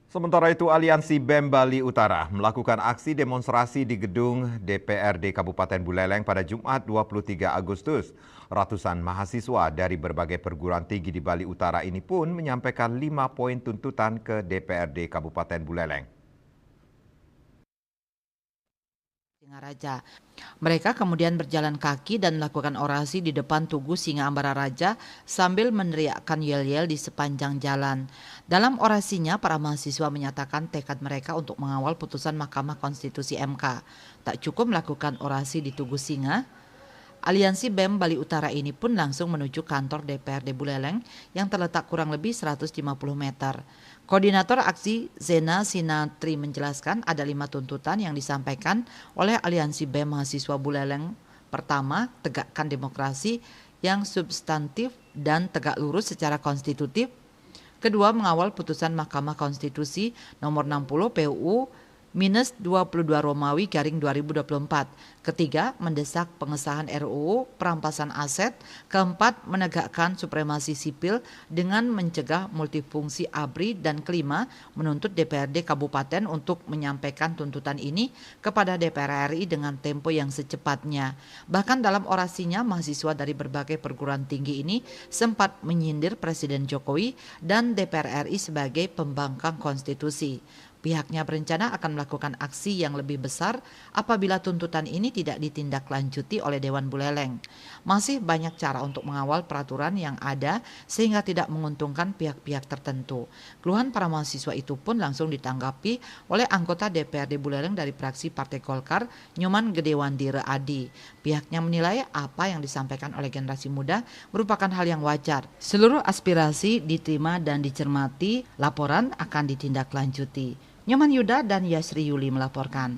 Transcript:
Sementara itu, Aliansi BEM Bali Utara melakukan aksi demonstrasi di gedung DPRD Kabupaten Buleleng pada Jumat 23 Agustus. Ratusan mahasiswa dari berbagai perguruan tinggi di Bali Utara ini pun menyampaikan 5 poin tuntutan ke DPRD Kabupaten Buleleng. Singaraja. Mereka kemudian berjalan kaki dan melakukan orasi di depan Tugu Singa Ambara Raja sambil meneriakkan yel-yel di sepanjang jalan. Dalam orasinya, para mahasiswa menyatakan tekad mereka untuk mengawal putusan Mahkamah Konstitusi MK. Tak cukup melakukan orasi di Tugu Singa, Aliansi BEM Bali Utara ini pun langsung menuju kantor DPRD Buleleng yang terletak kurang lebih 150 meter. Koordinator aksi Zena Sinatri menjelaskan ada 5 tuntutan yang disampaikan oleh Aliansi BEM Mahasiswa Buleleng. Pertama, tegakkan demokrasi yang substantif dan tegak lurus secara konstitutif. Kedua, mengawal putusan Mahkamah Konstitusi nomor 60 PUU minus 22 Romawi garing 2024. Ketiga, mendesak pengesahan RUU perampasan aset. Keempat, menegakkan supremasi sipil dengan mencegah multifungsi ABRI. Dan kelima, menuntut DPRD Kabupaten untuk menyampaikan tuntutan ini kepada DPR RI dengan tempo yang secepatnya. Bahkan dalam orasinya, mahasiswa dari berbagai perguruan tinggi ini sempat menyindir Presiden Jokowi dan DPR RI sebagai pembangkang konstitusi. Pihaknya berencana akan melakukan aksi yang lebih besar apabila tuntutan ini tidak ditindaklanjuti oleh Dewan Buleleng. Masih banyak cara untuk mengawal peraturan yang ada sehingga tidak menguntungkan pihak-pihak tertentu. Keluhan para mahasiswa itu pun langsung ditanggapi oleh anggota DPRD Buleleng dari fraksi Partai Golkar, Nyoman Gedewandira Adi. Pihaknya menilai apa yang disampaikan oleh generasi muda merupakan hal yang wajar. Seluruh aspirasi diterima dan dicermati, laporan akan ditindaklanjuti. Nyoman Yuda dan Yasri Yuli melaporkan.